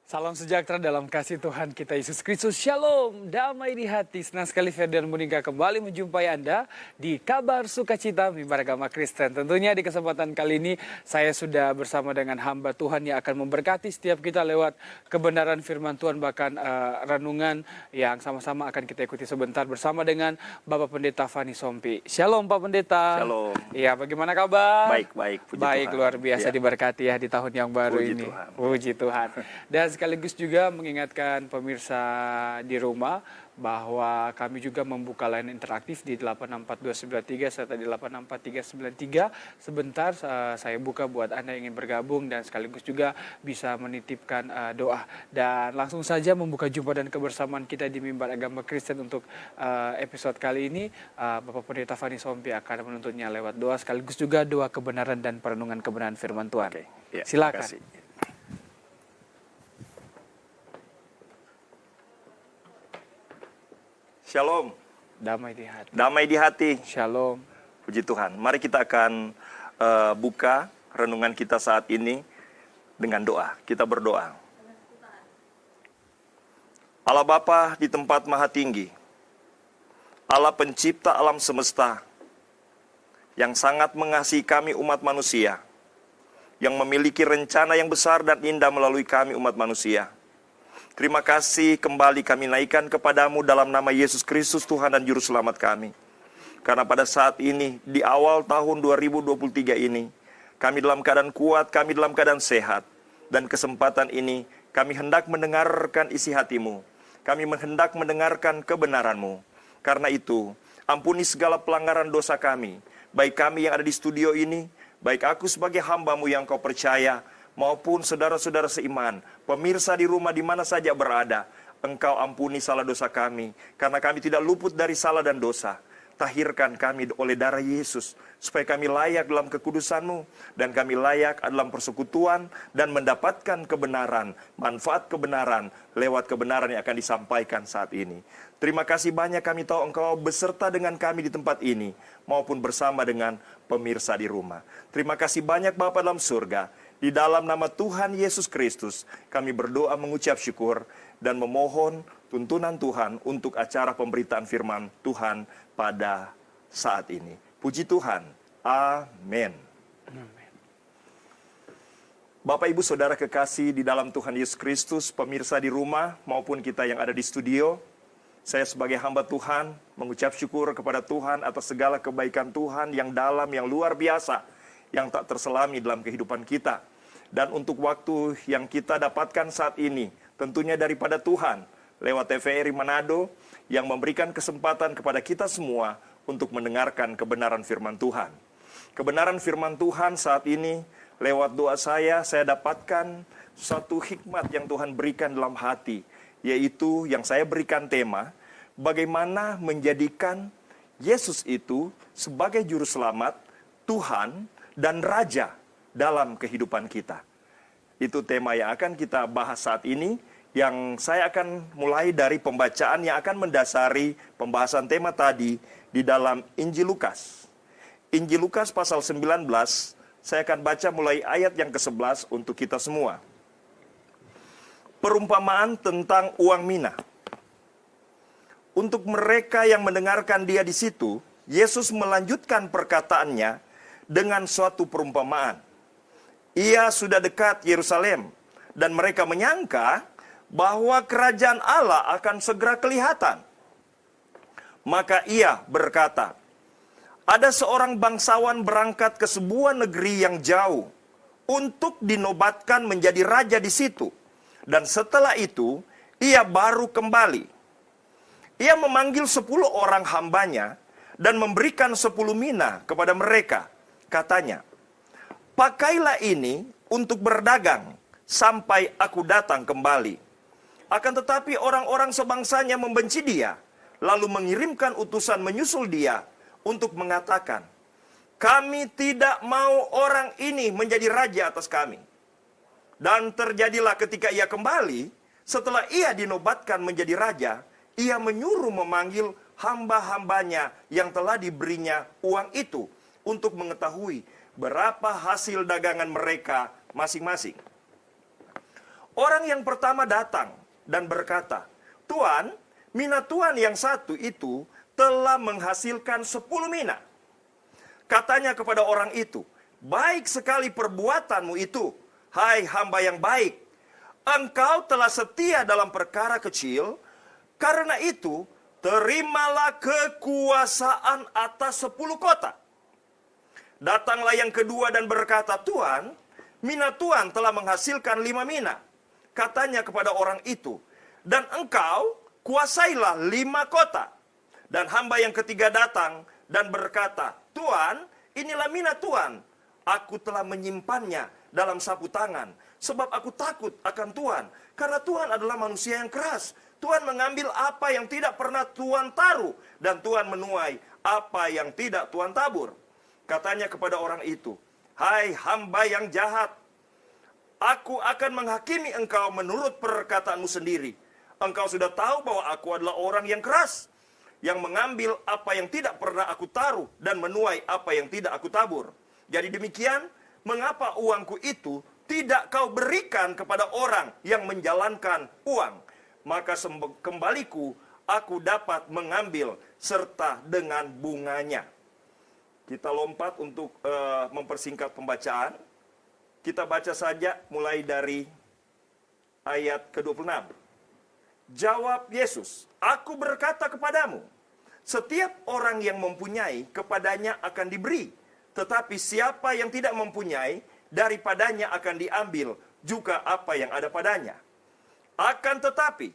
Salam sejahtera dalam kasih Tuhan kita Yesus Kristus. Shalom, damai di hati. Senang sekali Ferdian Monika kembali menjumpai Anda di Kabar Sukacita Mimbar Agama Kristen. Tentunya di kesempatan kali ini saya sudah bersama dengan hamba Tuhan yang akan memberkati setiap kita lewat kebenaran firman Tuhan, bahkan renungan yang sama-sama akan kita ikuti sebentar bersama dengan Bapak Pendeta Fani Sompi. Shalom Pak Pendeta. Shalom. Iya, bagaimana kabar? Baik, puji Baik, Tuhan. luar biasa Ya. diberkati ya di tahun yang baru Puji ini. Tuhan. Puji Tuhan. Dan sekaligus juga mengingatkan pemirsa di rumah bahwa kami juga membuka line interaktif di 864293 serta di 864393. Sebentar saya buka buat Anda yang ingin bergabung dan sekaligus juga bisa menitipkan doa. Dan langsung saja membuka jumpa dan kebersamaan kita di Mimbar Agama Kristen untuk episode kali ini. Bapak Pendeta Fani Sompi akan menuntutnya lewat doa sekaligus juga doa kebenaran dan perenungan kebenaran firman Tuhan. Oke, ya, Silakan. terima kasih. Shalom, Damai di hati. damai di hati. Shalom. Puji Tuhan. Mari kita akan buka renungan kita saat ini dengan doa. Kita berdoa. Allah Bapa di tempat maha tinggi, Allah pencipta alam semesta, yang sangat mengasihi kami umat manusia, yang memiliki rencana yang besar dan indah melalui kami umat manusia. Terima kasih kembali kami naikkan kepadamu dalam nama Yesus Kristus Tuhan dan Juru Selamat kami. Karena pada saat ini, di awal tahun 2023 ini, kami dalam keadaan kuat, kami dalam keadaan sehat. Dan kesempatan ini, kami hendak mendengarkan isi hatimu. Kami hendak mendengarkan kebenaranmu. Karena itu, ampuni segala pelanggaran dosa kami. Baik kami yang ada di studio ini, baik aku sebagai hambamu yang kau percaya, maupun saudara-saudara seiman, pemirsa di rumah di mana saja berada, Engkau ampuni salah dosa kami, karena kami tidak luput dari salah dan dosa. Tahirkan kami oleh darah Yesus, supaya kami layak dalam kekudusan-Mu, dan kami layak dalam persekutuan, dan mendapatkan kebenaran, manfaat kebenaran, lewat kebenaran yang akan disampaikan saat ini. Terima kasih banyak, kami tahu Engkau beserta dengan kami di tempat ini, maupun bersama dengan pemirsa di rumah. Terima kasih banyak Bapa dalam surga. Di dalam nama Tuhan Yesus Kristus, kami berdoa mengucap syukur dan memohon tuntunan Tuhan untuk acara pemberitaan firman Tuhan pada saat ini. Puji Tuhan. Amin. Bapak, Ibu, Saudara kekasih di dalam Tuhan Yesus Kristus, pemirsa di rumah maupun kita yang ada di studio, saya sebagai hamba Tuhan mengucap syukur kepada Tuhan atas segala kebaikan Tuhan yang dalam, yang luar biasa, yang tak terselami dalam kehidupan kita. Dan untuk waktu yang kita dapatkan saat ini, tentunya daripada Tuhan, lewat TVRI Manado, yang memberikan kesempatan kepada kita semua untuk mendengarkan kebenaran firman Tuhan. Kebenaran firman Tuhan saat ini, lewat doa saya dapatkan suatu hikmat yang Tuhan berikan dalam hati, yaitu yang saya berikan tema, bagaimana menjadikan Yesus itu sebagai Juru Selamat, Tuhan, dan Raja dalam kehidupan kita. Itu tema yang akan kita bahas saat ini, yang saya akan mulai dari pembacaan yang akan mendasari pembahasan tema tadi di dalam Injil Lukas. Injil Lukas pasal 19, saya akan baca mulai ayat yang ke-11 untuk kita semua. Perumpamaan tentang uang mina. Untuk mereka yang mendengarkan dia di situ, Yesus melanjutkan perkataannya dengan suatu perumpamaan. Ia sudah dekat Yerusalem, dan mereka menyangka bahwa kerajaan Allah akan segera kelihatan. Maka ia berkata, ada seorang bangsawan berangkat ke sebuah negeri yang jauh untuk dinobatkan menjadi raja di situ. Dan setelah itu, ia baru kembali. Ia memanggil 10 orang hambanya dan memberikan 10 mina kepada mereka. Katanya, pakailah ini untuk berdagang sampai aku datang kembali. Akan tetapi orang-orang sebangsanya membenci dia, lalu mengirimkan utusan menyusul dia untuk mengatakan, kami tidak mau orang ini menjadi raja atas kami. Dan terjadilah ketika ia kembali, setelah ia dinobatkan menjadi raja, ia menyuruh memanggil hamba-hambanya yang telah diberinya uang itu, untuk mengetahui berapa hasil dagangan mereka masing-masing. Orang yang pertama datang dan berkata, "Tuan, mina Tuan yang satu itu telah menghasilkan 10 mina." Katanya kepada orang itu, "Baik sekali perbuatanmu itu, hai hamba yang baik. Engkau telah setia dalam perkara kecil, karena itu terimalah kekuasaan atas 10 kota." Datanglah yang kedua dan berkata, "Tuan, mina Tuan telah menghasilkan 5 mina." Katanya kepada orang itu, "Dan engkau kuasailah 5 kota." Dan hamba yang ketiga datang dan berkata, "Tuan, inilah mina Tuan. Aku telah menyimpannya dalam sapu tangan, sebab aku takut akan Tuan, karena Tuan adalah manusia yang keras. Tuan mengambil apa yang tidak pernah Tuan taruh, dan Tuan menuai apa yang tidak Tuan tabur." Katanya kepada orang itu, "Hai hamba yang jahat, aku akan menghakimi engkau menurut perkataanmu sendiri. Engkau sudah tahu bahwa aku adalah orang yang keras, yang mengambil apa yang tidak pernah aku taruh dan menuai apa yang tidak aku tabur. Jadi demikian, mengapa uangku itu tidak kau berikan kepada orang yang menjalankan uang? Maka kembaliku aku dapat mengambil serta dengan bunganya." Kita lompat untuk mempersingkat pembacaan. Kita baca saja mulai dari ayat ke-26. Jawab Yesus, "Aku berkata kepadamu, setiap orang yang mempunyai, kepadanya akan diberi. Tetapi siapa yang tidak mempunyai, daripadanya akan diambil juga apa yang ada padanya. Akan tetapi,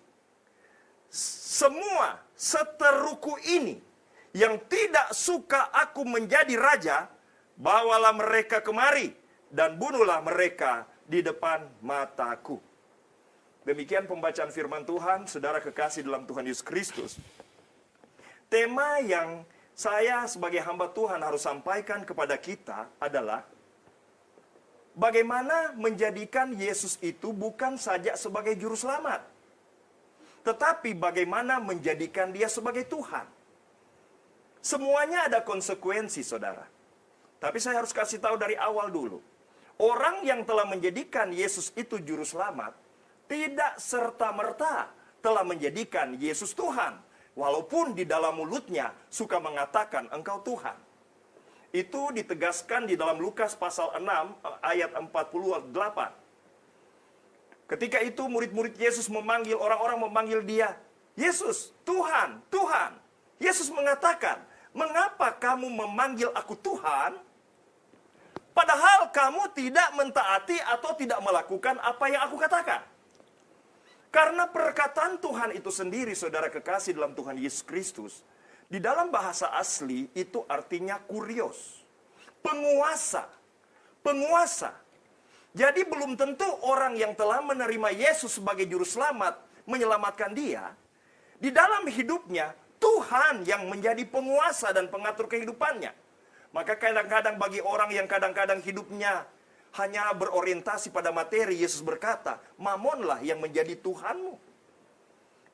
semua seteruku ini yang tidak suka aku menjadi raja, bawalah mereka kemari dan bunuhlah mereka di depan mataku." Demikian pembacaan firman Tuhan, saudara kekasih dalam Tuhan Yesus Kristus. Tema yang saya sebagai hamba Tuhan harus sampaikan kepada kita adalah bagaimana menjadikan Yesus itu bukan saja sebagai juru selamat, tetapi bagaimana menjadikan dia sebagai Tuhan. Semuanya ada konsekuensi, saudara. Tapi saya harus kasih tahu dari awal dulu. Orang yang telah menjadikan Yesus itu juru selamat, tidak serta-merta telah menjadikan Yesus Tuhan. Walaupun di dalam mulutnya suka mengatakan engkau Tuhan. Itu ditegaskan di dalam Lukas pasal 6 ayat 48. Ketika itu murid-murid Yesus memanggil, orang-orang memanggil dia, "Yesus, Tuhan, Tuhan." Yesus mengatakan, "Mengapa kamu memanggil aku Tuhan? Padahal kamu tidak mentaati atau tidak melakukan apa yang aku katakan." Karena perkataan Tuhan itu sendiri, saudara kekasih dalam Tuhan Yesus Kristus, di dalam bahasa asli itu artinya kurios, penguasa, penguasa. Jadi belum tentu orang yang telah menerima Yesus sebagai juru selamat menyelamatkan dia. Di dalam hidupnya Tuhan yang menjadi penguasa dan pengatur kehidupannya. Maka kadang-kadang bagi orang yang kadang-kadang hidupnya hanya berorientasi pada materi, Yesus berkata, mamonlah yang menjadi Tuhanmu.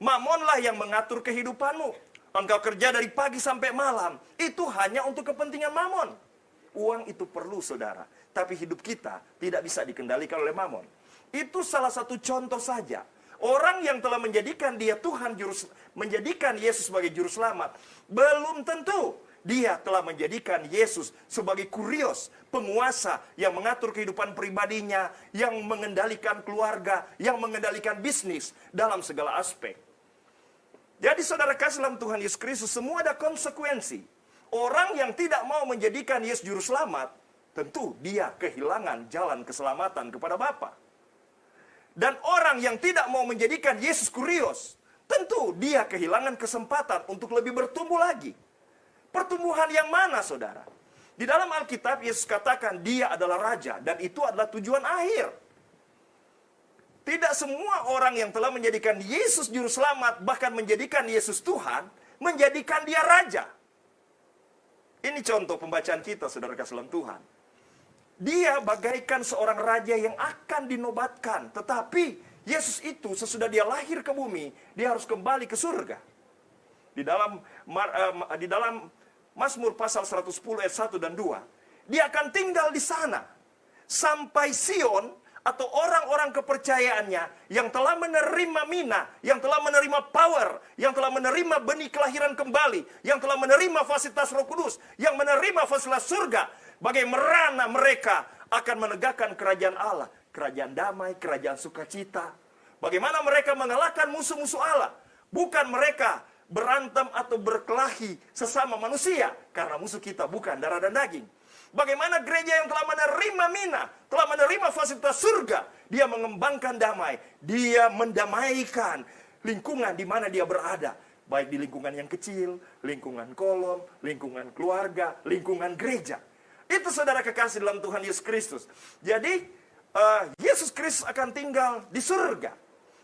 Mamonlah yang mengatur kehidupanmu. Engkau kerja dari pagi sampai malam, itu hanya untuk kepentingan mamon. Uang itu perlu, saudara. Tapi hidup kita tidak bisa dikendalikan oleh mamon. Itu salah satu contoh saja. Orang yang telah menjadikan dia Tuhan, menjadikan Yesus sebagai juru selamat, belum tentu dia telah menjadikan Yesus sebagai kurios, penguasa yang mengatur kehidupan pribadinya, yang mengendalikan keluarga, yang mengendalikan bisnis dalam segala aspek. Jadi saudara kasih dalam Tuhan Yesus Kristus, semua ada konsekuensi. Orang yang tidak mau menjadikan Yesus juru selamat, tentu dia kehilangan jalan keselamatan kepada Bapa. Dan orang yang tidak mau menjadikan Yesus kurios, tentu dia kehilangan kesempatan untuk lebih bertumbuh lagi. Pertumbuhan yang mana, saudara? Di dalam Alkitab, Yesus katakan dia adalah raja, dan itu adalah tujuan akhir. Tidak semua orang yang telah menjadikan Yesus juru selamat, bahkan menjadikan Yesus Tuhan, menjadikan dia raja. Ini contoh pembacaan kita, saudara kasih dalam Tuhan. Dia bagaikan seorang raja yang akan dinobatkan. Tetapi Yesus itu sesudah dia lahir ke bumi, dia harus kembali ke surga. Di dalam Mazmur pasal 110 ayat 1 dan 2, dia akan tinggal di sana sampai Sion atau orang-orang kepercayaannya yang telah menerima mina, yang telah menerima power, yang telah menerima benih kelahiran kembali, yang telah menerima fasilitas Roh Kudus, yang menerima fasilitas surga, bagaimana mereka akan menegakkan kerajaan Allah, kerajaan damai, kerajaan sukacita. Bagaimana mereka mengalahkan musuh-musuh Allah. Bukan mereka berantem atau berkelahi sesama manusia, karena musuh kita bukan darah dan daging. Bagaimana gereja yang telah menerima mina, telah menerima fasilitas surga, dia mengembangkan damai, dia mendamaikan lingkungan di mana dia berada, baik di lingkungan yang kecil, lingkungan kolom, lingkungan keluarga, lingkungan gereja. Itu saudara kekasih dalam Tuhan Yesus Kristus. Jadi Yesus Kristus akan tinggal di surga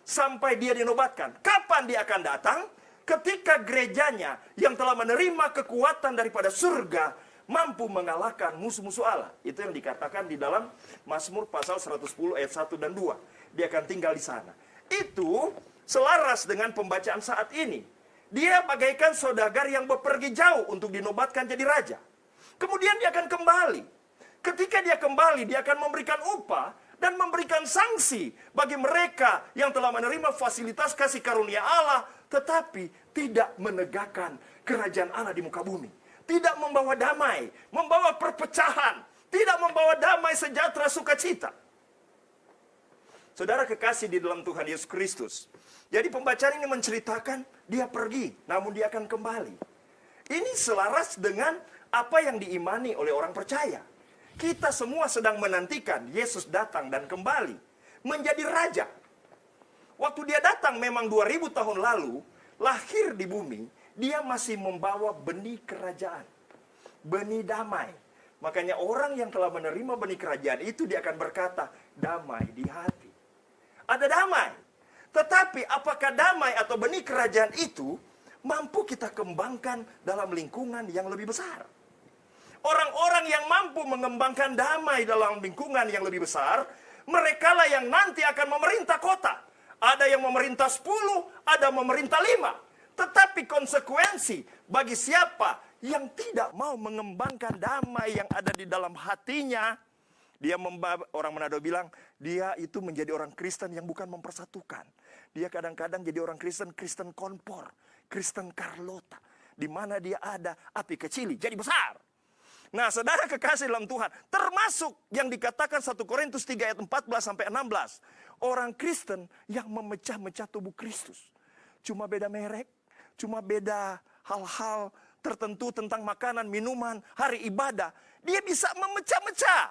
sampai dia dinobatkan. Kapan dia akan datang? Ketika gerejanya yang telah menerima kekuatan daripada surga mampu mengalahkan musuh-musuh Allah. Itu yang dikatakan di dalam Mazmur pasal 110 ayat 1 dan 2. Dia akan tinggal di sana. Itu selaras dengan pembacaan saat ini. Dia bagaikan saudagar yang bepergi jauh untuk dinobatkan jadi raja. Kemudian dia akan kembali. Ketika dia kembali, dia akan memberikan upah dan memberikan sanksi bagi mereka yang telah menerima fasilitas kasih karunia Allah, tetapi tidak menegakkan kerajaan Allah di muka bumi. Tidak membawa damai, membawa perpecahan, tidak membawa damai, sejahtera, sukacita. Saudara kekasih di dalam Tuhan Yesus Kristus. Jadi pembacaan ini menceritakan dia pergi, namun dia akan kembali. Ini selaras dengan apa yang diimani oleh orang percaya. Kita semua sedang menantikan Yesus datang dan kembali menjadi raja. Waktu dia datang memang 2000 tahun lalu, lahir di bumi, dia masih membawa benih kerajaan, benih damai. Makanya orang yang telah menerima benih kerajaan itu dia akan berkata, damai di hati. Ada damai. Tetapi apakah damai atau benih kerajaan itu mampu kita kembangkan dalam lingkungan yang lebih besar? Orang-orang yang mampu mengembangkan damai dalam lingkungan yang lebih besar, merekalah yang nanti akan memerintah kota. Ada yang memerintah 10, ada memerintah 5. Tetapi konsekuensi bagi siapa yang tidak mau mengembangkan damai yang ada di dalam hatinya, dia orang Manado bilang, dia itu menjadi orang Kristen yang bukan mempersatukan. Dia kadang-kadang jadi orang Kristen, Kristen kompor, Kristen Carlota. Di mana dia ada, api kecil jadi besar. Nah, saudara kekasih dalam Tuhan, termasuk yang dikatakan 1 Korintus 3 ayat 14-16. Orang Kristen yang memecah-mecah tubuh Kristus. Cuma beda merek, cuma beda hal-hal tertentu tentang makanan, minuman, hari ibadah. Dia bisa memecah-mecah.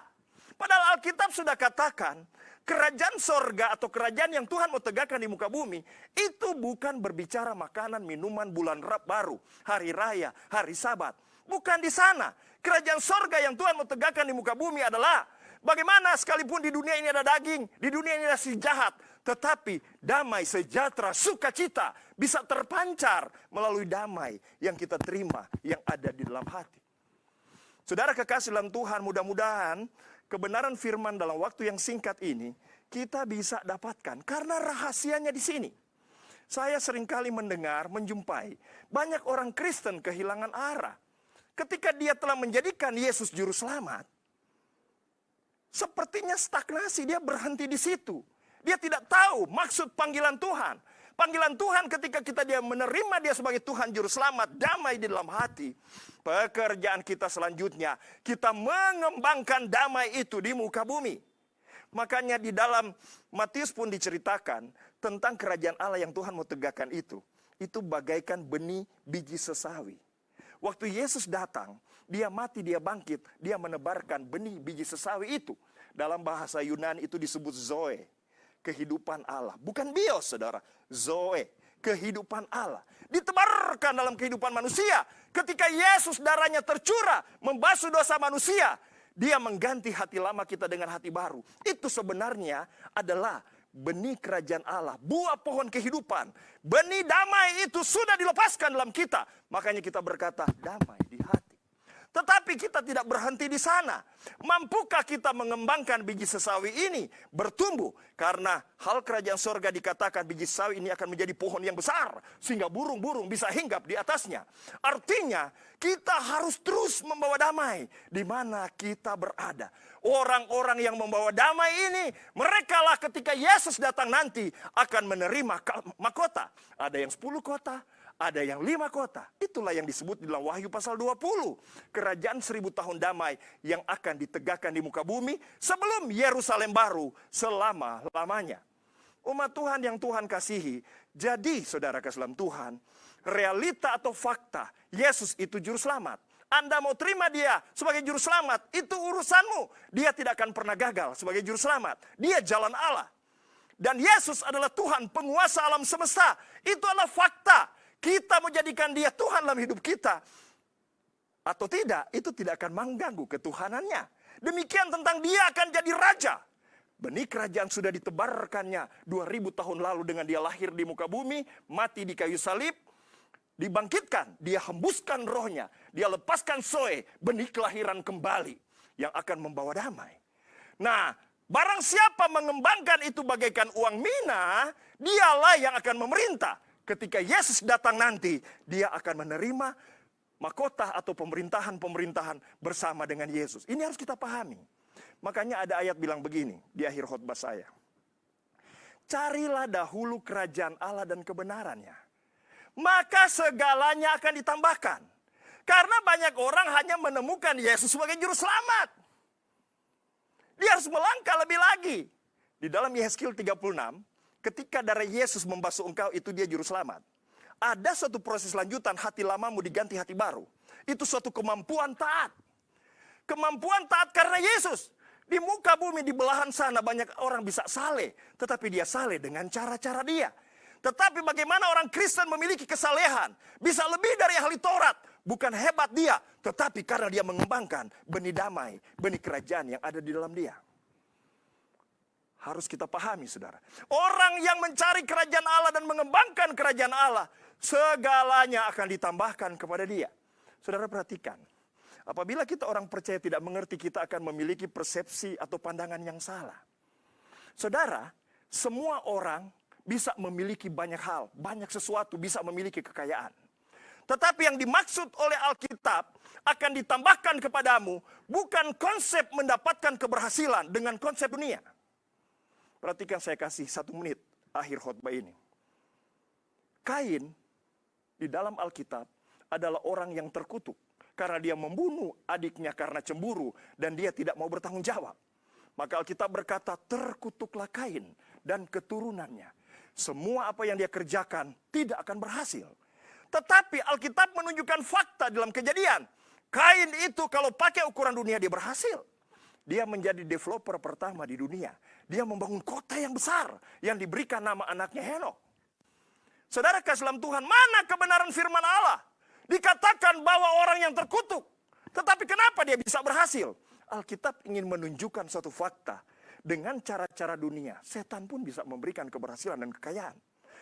Padahal Alkitab sudah katakan, kerajaan sorga atau kerajaan yang Tuhan mau tegakkan di muka bumi, itu bukan berbicara makanan, minuman, bulan baru, hari raya, hari sabat. Bukan di sana. Kerajaan sorga yang Tuhan mau tegakkan di muka bumi adalah bagaimana sekalipun di dunia ini ada daging, di dunia ini ada si jahat, tetapi damai, sejahtera, sukacita bisa terpancar melalui damai yang kita terima, yang ada di dalam hati. Saudara kekasih dalam Tuhan, mudah-mudahan kebenaran firman dalam waktu yang singkat ini kita bisa dapatkan. Karena rahasianya di sini. Saya seringkali mendengar, menjumpai banyak orang Kristen kehilangan arah. Ketika dia telah menjadikan Yesus juru selamat, sepertinya stagnasi, dia berhenti di situ. Dia tidak tahu maksud panggilan Tuhan. Panggilan Tuhan ketika dia menerima dia sebagai Tuhan juru selamat, damai di dalam hati. Pekerjaan kita selanjutnya, kita mengembangkan damai itu di muka bumi. Makanya di dalam Matius pun diceritakan tentang kerajaan Allah yang Tuhan mau tegakkan itu. Itu bagaikan benih biji sesawi. Waktu Yesus datang, dia mati, dia bangkit, dia menebarkan benih biji sesawi itu. Dalam bahasa Yunani itu disebut zoe, kehidupan Allah. Bukan bios, saudara. Zoe, kehidupan Allah. Ditebarkan dalam kehidupan manusia. Ketika Yesus darahnya tercurah, membasuh dosa manusia, dia mengganti hati lama kita dengan hati baru. Itu sebenarnya adalah benih kerajaan Allah, buah pohon kehidupan. Benih damai itu sudah dilepaskan dalam kita. Makanya kita berkata, damai di hati. Tetapi kita tidak berhenti di sana. Mampukah kita mengembangkan biji sesawi ini bertumbuh? Karena hal kerajaan sorga dikatakan biji sesawi ini akan menjadi pohon yang besar, sehingga burung-burung bisa hinggap di atasnya. Artinya kita harus terus membawa damai di mana kita berada. Orang-orang yang membawa damai ini, merekalah ketika Yesus datang nanti akan menerima mahkota. Ada yang 10 kota, ada yang 5 kota. Itulah yang disebut di dalam Wahyu pasal 20. Kerajaan 1000 tahun damai yang akan ditegakkan di muka bumi sebelum Yerusalem baru selama-lamanya. Umat Tuhan yang Tuhan kasihi, jadi saudara kasih dalam Tuhan, realita atau fakta, Yesus itu juru selamat. Anda mau terima dia sebagai juru selamat, itu urusanmu. Dia tidak akan pernah gagal sebagai juru selamat. Dia jalan Allah. Dan Yesus adalah Tuhan, penguasa alam semesta. Itu adalah fakta. Kita mau jadikan dia Tuhan dalam hidup kita atau tidak, itu tidak akan mengganggu ketuhanannya. Demikian tentang dia akan jadi raja. Benih kerajaan sudah ditebarkannya 2000 tahun lalu dengan dia lahir di muka bumi, mati di kayu salib, dibangkitkan, dia hembuskan rohnya, dia lepaskan Zoe, benih kelahiran kembali yang akan membawa damai. Nah, barang siapa mengembangkan itu bagaikan uang mina, dialah yang akan memerintah. Ketika Yesus datang nanti, dia akan menerima mahkota atau pemerintahan-pemerintahan bersama dengan Yesus. Ini harus kita pahami. Makanya ada ayat bilang begini di akhir khotbah saya. Carilah dahulu kerajaan Allah dan kebenarannya, maka segalanya akan ditambahkan. Karena banyak orang hanya menemukan Yesus sebagai juru selamat. Dia harus melangkah lebih lagi. Di dalam Yehezkiel 36, ketika darah Yesus membasuh engkau, itu dia juru selamat. Ada suatu proses lanjutan, hati lamamu diganti hati baru. Itu suatu kemampuan taat. Kemampuan taat karena Yesus. Di muka bumi, di belahan sana banyak orang bisa saleh. Tetapi dia saleh dengan cara-cara dia. Tetapi bagaimana orang Kristen memiliki kesalehan, bisa lebih dari ahli Taurat. Bukan hebat dia, tetapi karena dia mengembangkan benih damai, benih kerajaan yang ada di dalam dia. Harus kita pahami, saudara. Orang yang mencari kerajaan Allah dan mengembangkan kerajaan Allah, segalanya akan ditambahkan kepada dia. Saudara perhatikan, apabila kita orang percaya tidak mengerti, kita akan memiliki persepsi atau pandangan yang salah. Saudara, semua orang bisa memiliki banyak hal, banyak sesuatu, bisa memiliki kekayaan. Tetapi yang dimaksud oleh Alkitab akan ditambahkan kepadamu bukan konsep mendapatkan keberhasilan dengan konsep dunia. Perhatikan, saya kasih 1 menit akhir khotbah ini. Kain di dalam Alkitab adalah orang yang terkutuk karena dia membunuh adiknya karena cemburu dan dia tidak mau bertanggung jawab. Maka Alkitab berkata, terkutuklah Kain dan keturunannya. Semua apa yang dia kerjakan tidak akan berhasil. Tetapi Alkitab menunjukkan fakta dalam Kejadian. Kain itu kalau pakai ukuran dunia dia berhasil. Dia menjadi developer pertama di dunia. Dia membangun kota yang besar yang diberikan nama anaknya Henokh. Saudara kasih dalam Tuhan, mana kebenaran firman Allah? Dikatakan bahwa orang yang terkutuk. Tetapi kenapa dia bisa berhasil? Alkitab ingin menunjukkan suatu fakta. Dengan cara-cara dunia, setan pun bisa memberikan keberhasilan dan kekayaan.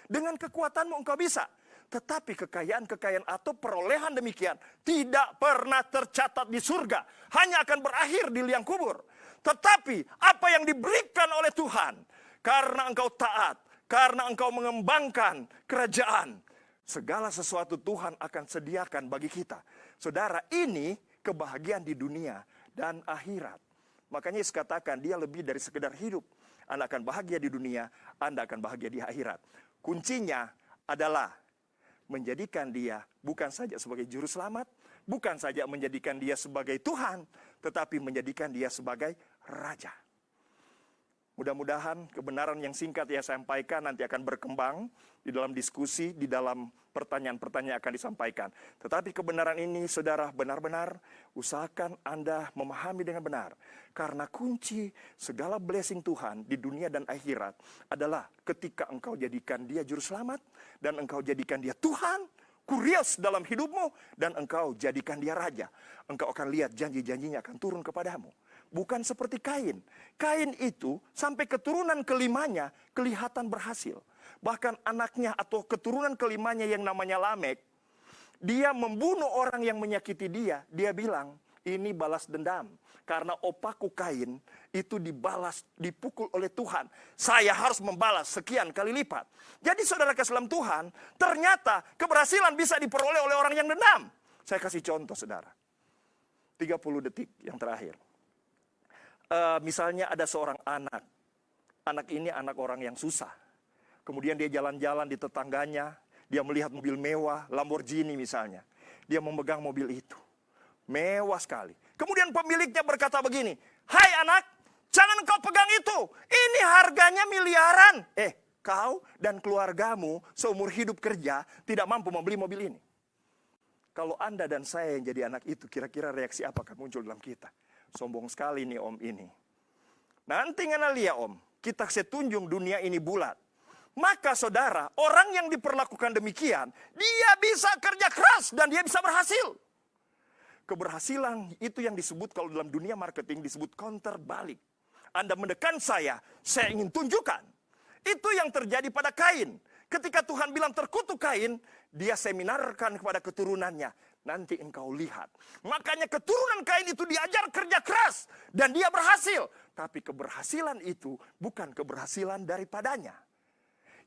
Dengan kekuatanmu engkau bisa. Tetapi kekayaan-kekayaan atau perolehan demikian tidak pernah tercatat di surga. Hanya akan berakhir di liang kubur. Tetapi apa yang diberikan oleh Tuhan, karena engkau taat, karena engkau mengembangkan kerajaan, segala sesuatu Tuhan akan sediakan bagi kita. Saudara, ini kebahagiaan di dunia dan akhirat. Makanya Yesus katakan dia lebih dari sekedar hidup. Anda akan bahagia di dunia, Anda akan bahagia di akhirat. Kuncinya adalah menjadikan dia bukan saja sebagai juru selamat, bukan saja menjadikan dia sebagai Tuhan, tetapi menjadikan dia sebagai Raja. Mudah-mudahan kebenaran yang singkat yang saya sampaikan nanti akan berkembang di dalam diskusi, di dalam pertanyaan-pertanyaan akan disampaikan. Tetapi kebenaran ini, saudara, benar-benar usahakan Anda memahami dengan benar. Karena kunci segala blessing Tuhan di dunia dan akhirat adalah ketika engkau jadikan dia juru selamat, dan engkau jadikan dia Tuhan, kurios dalam hidupmu, dan engkau jadikan dia Raja. Engkau akan lihat janji-janjinya akan turun kepadamu. Bukan seperti Kain. Kain itu sampai keturunan kelimanya kelihatan berhasil. Bahkan anaknya atau keturunan kelimanya yang namanya Lamek, Dia membunuh orang yang menyakiti dia. Dia bilang, ini balas dendam. Karena opaku Kain itu dibalas, dipukul oleh Tuhan. Saya harus membalas sekian kali lipat. Jadi saudara kasih dalam Tuhan, ternyata keberhasilan bisa diperoleh oleh orang yang dendam. Saya kasih contoh saudara. 30 detik yang terakhir. Misalnya ada seorang anak. Anak ini anak orang yang susah. Kemudian dia jalan-jalan di tetangganya. Dia melihat mobil mewah, Lamborghini misalnya. Dia memegang mobil itu. Mewah sekali. Kemudian pemiliknya berkata begini, "Hai anak, jangan kau pegang itu. Ini harganya miliaran. Kau dan keluargamu seumur hidup kerja tidak mampu membeli mobil ini." Kalau Anda dan saya yang jadi anak itu, kira-kira reaksi apa akan muncul dalam kita? Sombong sekali nih om ini. Nanti ngana lihat om, kita setunjung dunia ini bulat. Maka saudara, orang yang diperlakukan demikian, dia bisa kerja keras dan dia bisa berhasil. Keberhasilan itu yang disebut kalau dalam dunia marketing disebut counter balik. Anda mendekan saya ingin tunjukkan. Itu yang terjadi pada Kain. Ketika Tuhan bilang terkutuk Kain, dia seminarkan kepada keturunannya. Nanti engkau lihat. Makanya keturunan Kain itu diajar kerja keras. Dan dia berhasil. Tapi keberhasilan itu bukan keberhasilan daripadanya.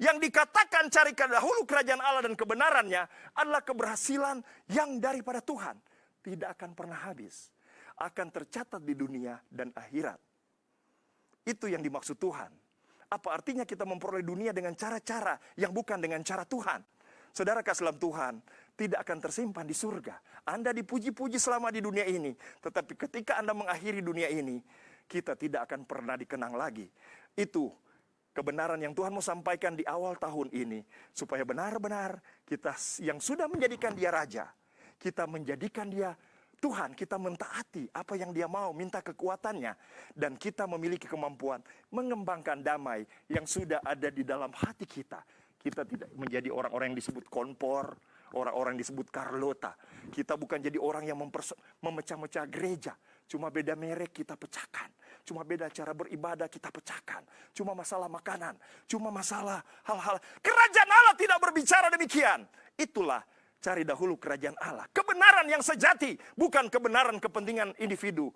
Yang dikatakan carikan dahulu kerajaan Allah dan kebenarannya adalah keberhasilan yang daripada Tuhan. Tidak akan pernah habis. Akan tercatat di dunia dan akhirat. Itu yang dimaksud Tuhan. Apa artinya kita memperoleh dunia dengan cara-cara yang bukan dengan cara Tuhan? Saudara kasih dalam Tuhan tidak akan tersimpan di surga. Anda dipuji-puji selama di dunia ini. Tetapi ketika Anda mengakhiri dunia ini, kita tidak akan pernah dikenang lagi. Itu kebenaran yang Tuhan mau sampaikan di awal tahun ini. Supaya benar-benar kita yang sudah menjadikan dia raja. Kita menjadikan dia Tuhan, kita mentaati apa yang dia mau, minta kekuatannya. Dan kita memiliki kemampuan mengembangkan damai yang sudah ada di dalam hati kita. Kita tidak menjadi orang-orang yang disebut kompor, orang-orang yang disebut Carlota. Kita bukan jadi orang yang memecah-mecah gereja. Cuma beda merek kita pecahkan. Cuma beda cara beribadah kita pecahkan. Cuma masalah makanan. Cuma masalah hal-hal. Kerajaan Allah tidak berbicara demikian. Itulah cari dahulu kerajaan Allah. Kebenaran yang sejati. Bukan kebenaran kepentingan individu.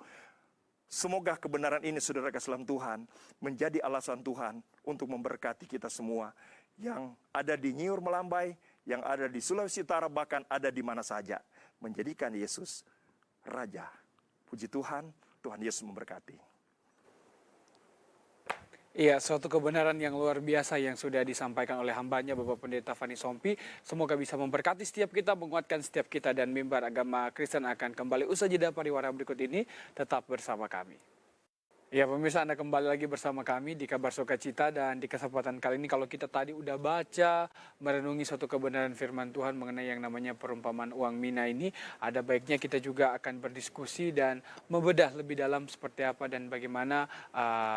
Semoga kebenaran ini saudara kasih dalam Tuhan menjadi alasan Tuhan untuk memberkati kita semua. Yang ada di Nyiur Melambai, yang ada di Sulawesi Utara, bahkan ada di mana saja. Menjadikan Yesus Raja. Puji Tuhan, Tuhan Yesus memberkati. Iya, suatu kebenaran yang luar biasa yang sudah disampaikan oleh hambanya Bapak Pendeta Fani Sompi. Semoga bisa memberkati setiap kita, menguatkan setiap kita, dan mimbar agama Kristen akan kembali usai jeda pariwara berikut ini. Tetap bersama kami. Ya pemirsa, Anda kembali lagi bersama kami di Kabar Sukacita, dan di kesempatan kali ini kalau kita tadi udah baca, merenungi suatu kebenaran firman Tuhan mengenai yang namanya perumpamaan uang mina ini, ada baiknya kita juga akan berdiskusi dan membedah lebih dalam seperti apa dan bagaimana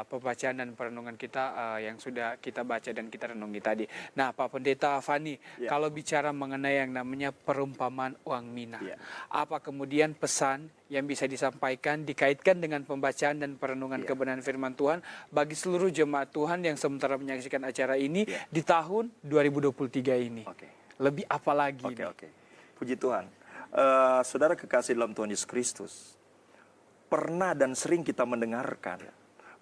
pembacaan dan perenungan kita yang sudah kita baca dan kita renungi tadi. Nah Pak Pendeta Fani, kalau bicara mengenai yang namanya perumpamaan uang mina, apa kemudian pesan yang bisa disampaikan dikaitkan dengan pembacaan dan perenungan kebenaran firman Tuhan bagi seluruh jemaat Tuhan yang sementara menyaksikan acara ini di tahun 2023 ini? Lebih apa lagi? Puji Tuhan. Saudara kekasih dalam Tuhan Yesus Kristus, pernah dan sering kita mendengarkan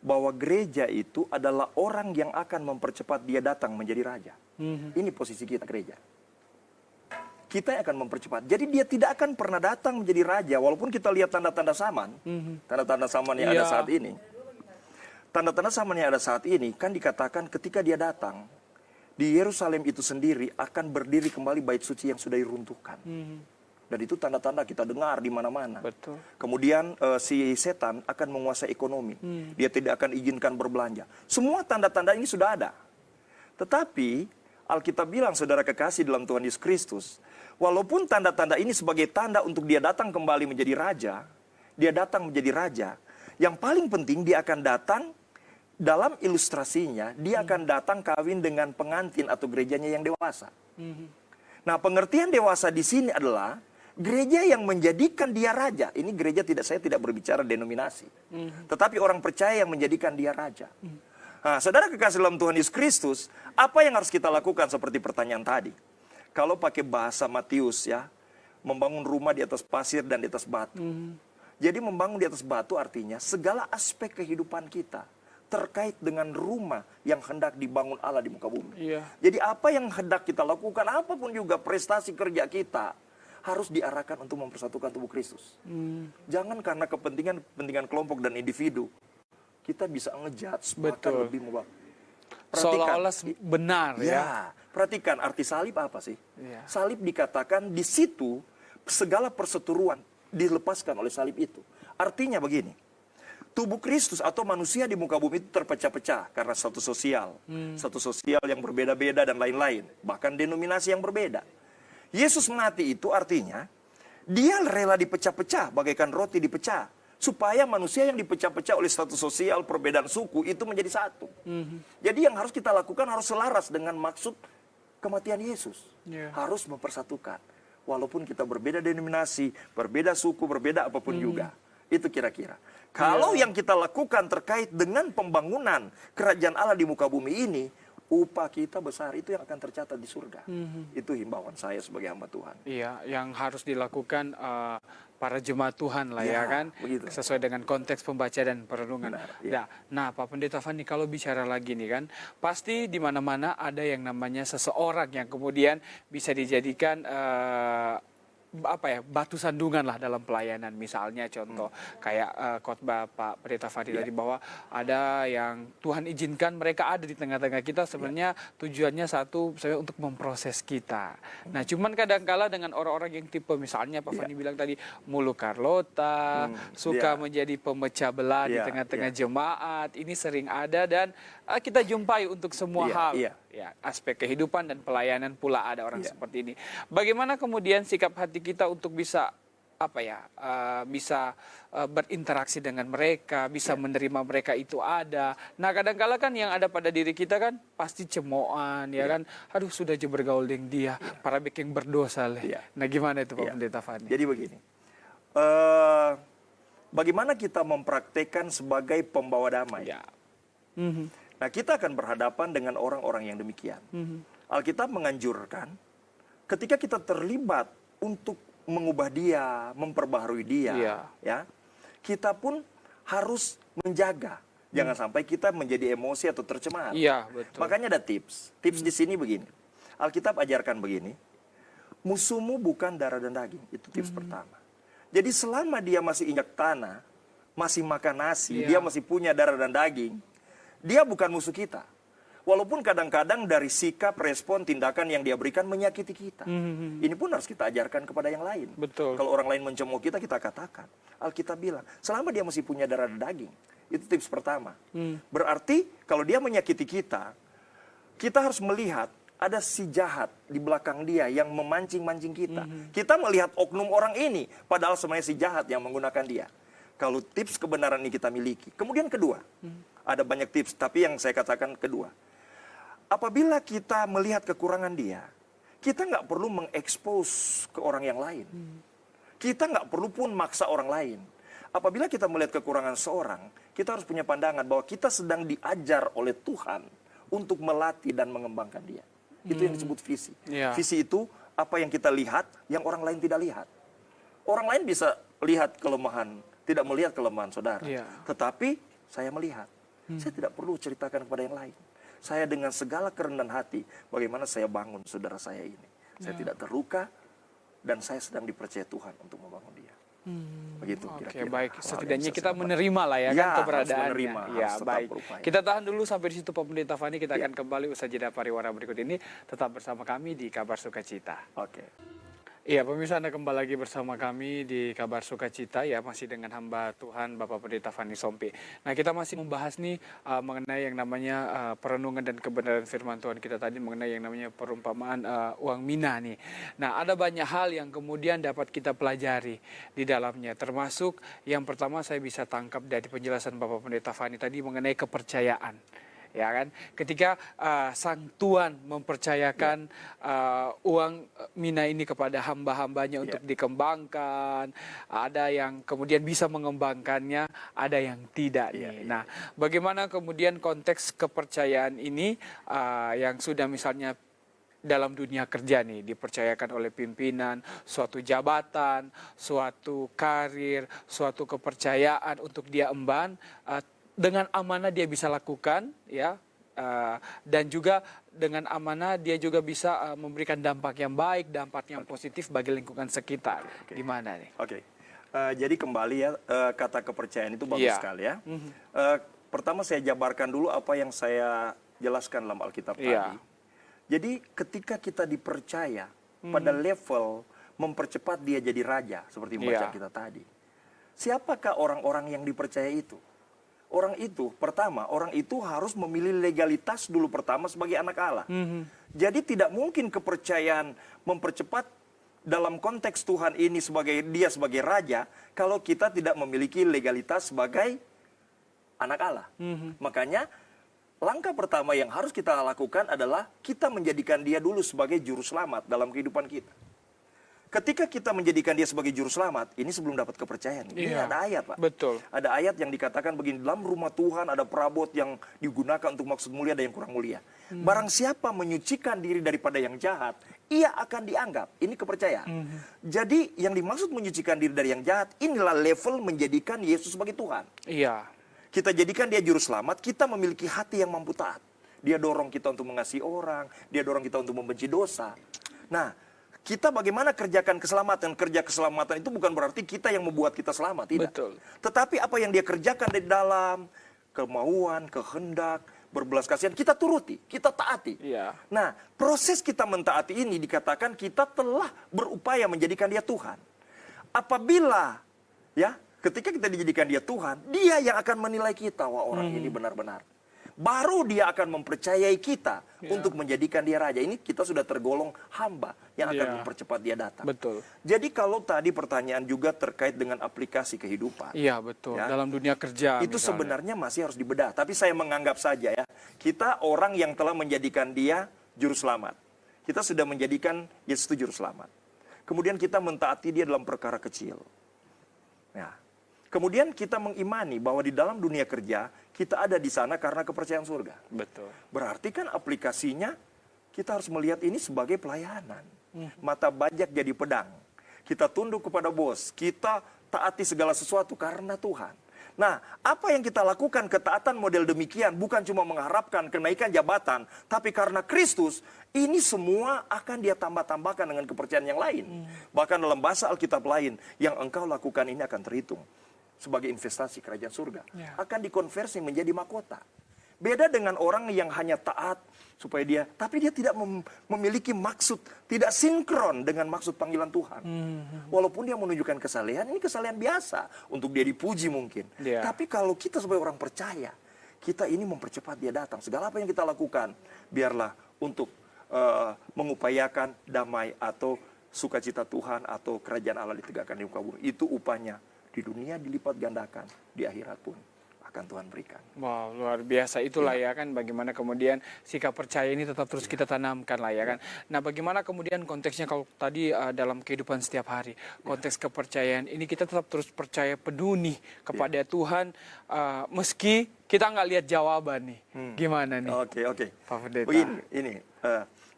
bahwa gereja itu adalah orang yang akan mempercepat dia datang menjadi raja. Ini posisi kita gereja. Kita yang akan mempercepat. Jadi dia tidak akan pernah datang menjadi raja. Walaupun kita lihat tanda-tanda zaman. Tanda-tanda zaman yang ada saat ini. Tanda-tanda zaman yang ada saat ini kan dikatakan ketika dia datang. Di Yerusalem itu sendiri akan berdiri kembali bait suci yang sudah diruntuhkan. Dan itu tanda-tanda kita dengar di mana-mana. Kemudian si setan akan menguasai ekonomi. Dia tidak akan izinkan berbelanja. Semua tanda-tanda ini sudah ada. Tetapi Alkitab bilang, saudara kekasih dalam Tuhan Yesus Kristus, walaupun tanda-tanda ini sebagai tanda untuk dia datang kembali menjadi raja, dia datang menjadi raja, yang paling penting dia akan datang dalam ilustrasinya, dia akan datang kawin dengan pengantin atau gerejanya yang dewasa. Nah, pengertian dewasa di sini adalah gereja yang menjadikan dia raja. Ini gereja saya tidak berbicara denominasi, tetapi orang percaya yang menjadikan dia raja. Nah, saudara kekasih dalam Tuhan Yesus Kristus, apa yang harus kita lakukan seperti pertanyaan tadi? Kalau pakai bahasa Matius ya, membangun rumah di atas pasir dan di atas batu. Jadi membangun di atas batu artinya segala aspek kehidupan kita terkait dengan rumah yang hendak dibangun Allah di muka bumi. Iya. Jadi apa yang hendak kita lakukan, apapun juga prestasi kerja kita, harus diarahkan untuk mempersatukan tubuh Kristus. Jangan karena kepentingan kelompok dan individu, kita bisa ngejudge, bahkan Betul. lebih membahas. Seolah-olah benar ya. Ya, perhatikan arti salib apa sih? Iya. Salib dikatakan di situ segala perseteruan dilepaskan oleh salib itu. Artinya begini, tubuh Kristus atau manusia di muka bumi itu terpecah-pecah karena satu sosial yang berbeda-beda dan lain-lain, bahkan denominasi yang berbeda. Yesus mati itu artinya dia rela dipecah-pecah bagaikan roti dipecah, supaya manusia yang dipecah-pecah oleh status sosial, perbedaan suku itu menjadi satu. Jadi yang harus kita lakukan harus selaras dengan maksud kematian Yesus. Yeah. Harus mempersatukan. Walaupun kita berbeda denominasi, berbeda suku, berbeda apapun juga. Itu kira-kira. Kalau yang kita lakukan terkait dengan pembangunan kerajaan Allah di muka bumi ini, upah kita besar, itu yang akan tercatat di surga. Itu himbauan saya sebagai hamba Tuhan. Iya, yang harus dilakukan para jemaat Tuhan lah ya Ya, kan, begitu. sesuai dengan konteks pembaca dan perenungan. Benar, ya. Nah, Pak Pendeta Fani, kalau bicara lagi nih kan, pasti di mana-mana ada yang namanya seseorang yang kemudian bisa dijadikan batu sandungan lah dalam pelayanan. Misalnya contoh kayak khotbah Pak Pendeta Fani tadi, bahwa ada yang Tuhan izinkan mereka ada di tengah-tengah kita, sebenarnya tujuannya satu, misalnya untuk memproses kita. Nah, cuman kadang-kala dengan orang-orang yang tipe misalnya Pak Fani bilang tadi mulu Carlota, suka menjadi pemecah belah di tengah-tengah jemaat, ini sering ada dan kita jumpai untuk semua hal. Ya, aspek kehidupan dan pelayanan pula ada orang seperti ini. Bagaimana kemudian sikap hati kita untuk bisa berinteraksi dengan mereka, bisa menerima mereka itu ada. Nah, kadang-kala kan yang ada pada diri kita kan pasti cemoohan, ya kan. Aduh, sudah aja bergaul dengan dia, para bikin berdosa leh. Nah, gimana itu Pak Pendeta Fani? Jadi begini, bagaimana kita mempraktekkan sebagai pembawa damai? Nah, kita akan berhadapan dengan orang-orang yang demikian. Alkitab menganjurkan ketika kita terlibat untuk mengubah dia, memperbaharui dia, ya, kita pun harus menjaga. Jangan sampai kita menjadi emosi atau tercemar. Iya, betul. Makanya ada tips. Tips di sini begini. Alkitab ajarkan begini. Musuhmu bukan darah dan daging. Itu tips pertama. Jadi selama dia masih injak tanah, masih makan nasi, dia masih punya darah dan daging, dia bukan musuh kita. Walaupun kadang-kadang dari sikap, respon, tindakan yang dia berikan menyakiti kita. Ini pun harus kita ajarkan kepada yang lain. Betul. Kalau orang lain mencemooh kita, kita katakan. Alkitab bilang, selama dia masih punya darah dan daging. Itu tips pertama. Berarti kalau dia menyakiti kita, kita harus melihat ada si jahat di belakang dia yang memancing-mancing kita. Kita melihat oknum orang ini, padahal sebenarnya si jahat yang menggunakan dia. Kalau tips kebenaran ini kita miliki. Kemudian kedua, ada banyak tips, tapi yang saya katakan kedua. Apabila kita melihat kekurangan dia, kita nggak perlu mengekspos ke orang yang lain. Kita nggak perlu pun maksa orang lain. Apabila kita melihat kekurangan seorang, kita harus punya pandangan bahwa kita sedang diajar oleh Tuhan untuk melatih dan mengembangkan dia. Itu yang disebut visi. Visi itu apa yang kita lihat, yang orang lain tidak lihat. Orang lain bisa lihat kelemahan, tidak melihat kelemahan saudara. Tetapi saya melihat. Saya tidak perlu ceritakan kepada yang lain. Saya dengan segala kerendahan hati, bagaimana saya bangun saudara saya ini. Saya tidak terluka, dan saya sedang dipercaya Tuhan untuk membangun dia. Begitu kira-kira. Oke, baik. Setidaknya kita menerima lah ya, kan keberadaannya. Ya, baik. Kita tahan dulu sampai di situ Pak Pendeta Fani. Kita akan kembali usai jeda pariwara berikut ini. Tetap bersama kami di Kabar Sukacita. Iya, pemirsa, Anda kembali lagi bersama kami di Kabar Sukacita, ya, masih dengan hamba Tuhan Bapak Pendeta Fani Sompi. Nah, kita masih membahas nih mengenai yang namanya perenungan dan kebenaran firman Tuhan kita tadi, mengenai yang namanya perumpamaan uang mina nih. Nah, ada banyak hal yang kemudian dapat kita pelajari di dalamnya, termasuk yang pertama saya bisa tangkap dari penjelasan Bapak Pendeta Fani tadi mengenai kepercayaan. Ya kan, ketika sang tuan mempercayakan uang mina ini kepada hamba-hambanya untuk dikembangkan, ada yang kemudian bisa mengembangkannya, ada yang tidak nih. Nah, bagaimana kemudian konteks kepercayaan ini yang sudah misalnya dalam dunia kerja nih, dipercayakan oleh pimpinan, suatu jabatan, suatu karir, suatu kepercayaan untuk dia emban, dengan amanah dia bisa lakukan, ya, dan juga dengan amanah dia juga bisa memberikan dampak yang baik, dampak yang positif bagi lingkungan sekitar. Gimana nih? Oke. Jadi kembali ya, kata kepercayaan itu bagus Iya. sekali ya. Pertama saya jabarkan dulu apa yang saya jelaskan dalam Alkitab Iya. tadi. Jadi ketika kita dipercaya pada level mempercepat dia jadi raja, seperti baca Iya. kita tadi. Siapakah orang-orang yang dipercaya itu? Orang itu, pertama, orang itu harus memilih legalitas dulu pertama sebagai anak Allah. Jadi tidak mungkin kepercayaan mempercepat dalam konteks Tuhan ini dia sebagai raja, kalau kita tidak memiliki legalitas sebagai anak Allah. Makanya langkah pertama yang harus kita lakukan adalah kita menjadikan dia dulu sebagai juru selamat dalam kehidupan kita. Ketika kita menjadikan dia sebagai juru selamat, ini sebelum dapat kepercayaan. Ini Iya. ada ayat, Pak. Betul. Ada ayat yang dikatakan begini, dalam rumah Tuhan ada perabot yang digunakan untuk maksud mulia dan yang kurang mulia. Barang siapa menyucikan diri daripada yang jahat, ia akan dianggap. Ini kepercayaan. Jadi yang dimaksud menyucikan diri dari yang jahat, inilah level menjadikan Yesus sebagai Tuhan. Iya. Kita jadikan dia juru selamat, kita memiliki hati yang mampu taat. Dia dorong kita untuk mengasihi orang, dia dorong kita untuk membenci dosa. Nah, kita bagaimana kerjakan keselamatan? Kerja keselamatan itu bukan berarti kita yang membuat kita selamat, tidak. Betul. Tetapi apa yang dia kerjakan dari dalam, kemauan, kehendak, berbelas kasihan, kita turuti, kita taati. Iya. Nah, proses kita mentaati ini dikatakan kita telah berupaya menjadikan dia Tuhan. Apabila, ya, ketika kita dijadikan dia Tuhan, dia yang akan menilai kita, wah orang ini benar-benar. Baru dia akan mempercayai kita untuk menjadikan dia raja. Ini kita sudah tergolong hamba yang akan mempercepat dia datang. Betul. Jadi kalau tadi pertanyaan juga terkait dengan aplikasi kehidupan. Iya, betul. Ya. Dalam dunia kerja Itu misalnya. sebenarnya masih harus dibedah. Tapi saya menganggap saja ya, kita orang yang telah menjadikan dia juru selamat. Kita sudah menjadikan Yesus itu juru selamat. Kemudian kita mentaati dia dalam perkara kecil. Ya. Kemudian kita mengimani bahwa di dalam dunia kerja, kita ada di sana karena kepercayaan surga. Betul. Berarti kan aplikasinya, kita harus melihat ini sebagai pelayanan. Mata bajak jadi pedang. Kita tunduk kepada bos, kita taati segala sesuatu karena Tuhan. Nah, apa yang kita lakukan ketaatan model demikian bukan cuma mengharapkan kenaikan jabatan, tapi karena Kristus, ini semua akan dia tambah-tambahkan dengan kepercayaan yang lain. Bahkan dalam bahasa Alkitab lain, yang engkau lakukan ini akan terhitung sebagai investasi kerajaan surga. Akan dikonversi menjadi mahkota. Beda dengan orang yang hanya taat supaya dia, tapi dia tidak memiliki maksud, tidak sinkron dengan maksud panggilan Tuhan. Walaupun dia menunjukkan kesalehan, ini kesalehan biasa untuk dia dipuji mungkin. Tapi kalau kita sebagai orang percaya, kita ini mempercepat dia datang. Segala apa yang kita lakukan, biarlah untuk mengupayakan damai atau sukacita Tuhan atau kerajaan Allah ditegakkan di muka bumi. Itu upahnya di dunia dilipat gandakan, di akhirat pun akan Tuhan berikan. Wow, luar biasa. Itulah ya kan bagaimana kemudian sikap percaya ini tetap terus kita tanamkan lah ya kan. Nah, bagaimana kemudian konteksnya kalau tadi dalam kehidupan setiap hari, konteks kepercayaan ini kita tetap terus percaya penuh nih kepada Tuhan, meski kita nggak lihat jawaban nih. Gimana nih? Oke. Pak Pendeta?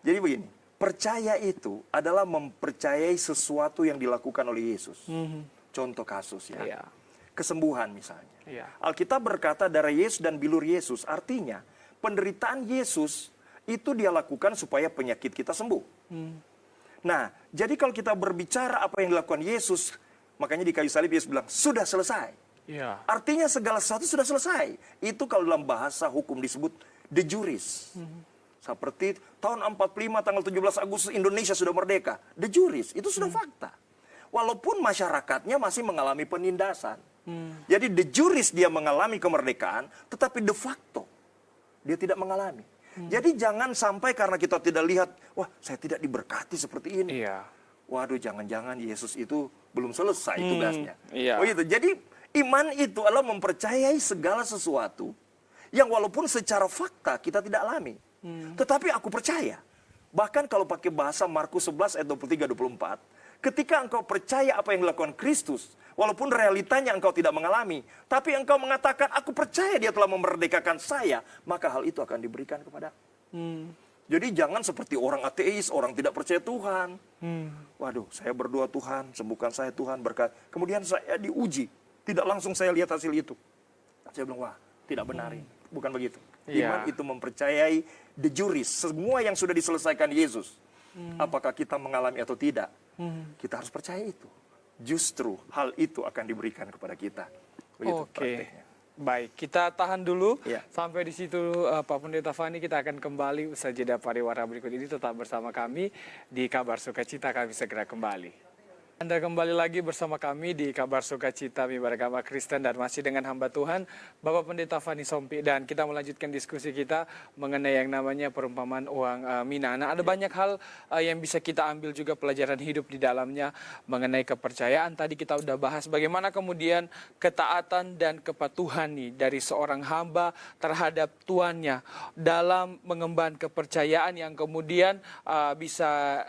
Jadi begini, percaya itu adalah mempercayai sesuatu yang dilakukan oleh Yesus. Contoh kasus ya. Iya. Kesembuhan misalnya. Iya. Alkitab berkata darah Yesus dan bilur Yesus. Artinya penderitaan Yesus itu dia lakukan supaya penyakit kita sembuh. Nah, jadi kalau kita berbicara apa yang dilakukan Yesus, makanya di kayu salib Yesus bilang, sudah selesai. Iya. Artinya segala sesuatu sudah selesai. Itu kalau dalam bahasa hukum disebut de juris. Seperti tahun 45 tanggal 17 Agustus Indonesia sudah merdeka. De juris, itu sudah fakta. Walaupun masyarakatnya masih mengalami penindasan. Jadi de juris dia mengalami kemerdekaan, tetapi de facto dia tidak mengalami. Jadi jangan sampai karena kita tidak lihat, wah saya tidak diberkati seperti ini. Iya. Waduh jangan-jangan Yesus itu belum selesai tugasnya. Iya. Oh itu. Jadi iman itu adalah mempercayai segala sesuatu yang walaupun secara fakta kita tidak alami. Tetapi aku percaya. Bahkan kalau pakai bahasa Markus 11 ayat 23-24, ketika engkau percaya apa yang dilakukan Kristus, walaupun realitanya engkau tidak mengalami, tapi engkau mengatakan, aku percaya dia telah memerdekakan saya, maka hal itu akan diberikan kepada. Jadi jangan seperti orang ateis, orang tidak percaya Tuhan. Waduh, saya berdoa Tuhan, sembuhkan saya Tuhan, berkat. Kemudian saya diuji, tidak langsung saya lihat hasil itu. Saya bilang, wah, tidak benar ini. Bukan begitu. Iman itu mempercayai de juris, semua yang sudah diselesaikan Yesus. Apakah kita mengalami atau tidak, kita harus percaya itu. Justru hal itu akan diberikan kepada kita. Begitu prakteknya. Baik, kita tahan dulu. Ya. Sampai di situ Pak Pendeta Fani, kita akan kembali usai jeda pariwara berikut ini. Tetap bersama kami di Kabar Sukacita, kami segera kembali. Anda kembali lagi bersama kami di Kabar Sukacita Mimbar Agama Kristen dan masih dengan hamba Tuhan Bapak Pendeta Fani Sompi, dan kita melanjutkan diskusi kita mengenai yang namanya perumpamaan uang mina. Nah, ada banyak hal yang bisa kita ambil juga pelajaran hidup di dalamnya mengenai kepercayaan. Tadi kita udah bahas bagaimana kemudian ketaatan dan kepatuhan nih dari seorang hamba terhadap tuannya dalam mengemban kepercayaan yang kemudian bisa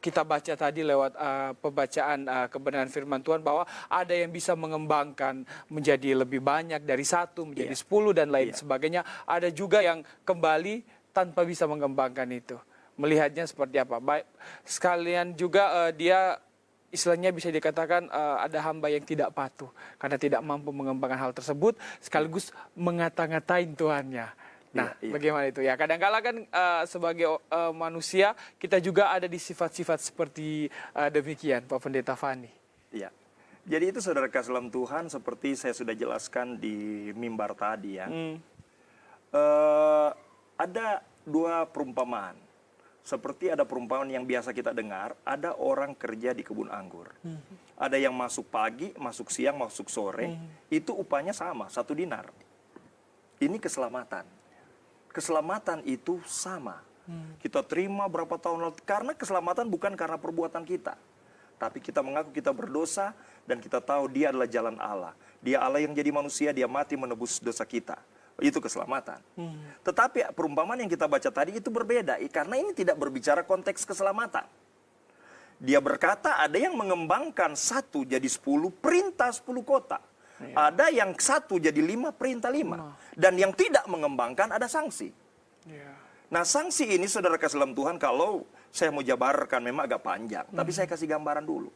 kita baca tadi lewat pembacaan kebenaran firman Tuhan, bahwa ada yang bisa mengembangkan menjadi lebih banyak dari 1 menjadi 10 dan lain sebagainya. Ada juga yang kembali tanpa bisa mengembangkan itu. Melihatnya seperti apa? Baik, sekalian juga dia istilahnya bisa dikatakan ada hamba yang tidak patuh karena tidak mampu mengembangkan hal tersebut, sekaligus ngata-ngatain tuannya. Nah, bagaimana itu ya? Kadang-kala kan sebagai manusia kita juga ada di sifat-sifat seperti demikian, Pak Pendeta Fani. Iya. Jadi itu saudara kasih dalam Tuhan, seperti saya sudah jelaskan di mimbar tadi ya. Ada 2 perumpamaan. Seperti ada perumpamaan yang biasa kita dengar, ada orang kerja di kebun anggur. Ada yang masuk pagi, masuk siang, masuk sore, itu upahnya sama, 1 dinar. Ini keselamatan. Keselamatan itu sama. Kita terima berapa tahun lalu. Karena keselamatan bukan karena perbuatan kita. Tapi kita mengaku kita berdosa dan kita tahu dia adalah jalan Allah. Dia Allah yang jadi manusia, dia mati menebus dosa kita. Itu keselamatan. Tetapi perumpamaan yang kita baca tadi itu berbeda. Karena ini tidak berbicara konteks keselamatan. Dia berkata ada yang mengembangkan 1 jadi 10, perintah 10 kota. Ada yang 1 jadi 5, perintah 5. Dan yang tidak mengembangkan ada sanksi. Nah, sanksi ini saudara kasih dalam Tuhan, kalau saya mau jabarkan memang agak panjang. Tapi saya kasih gambaran dulu.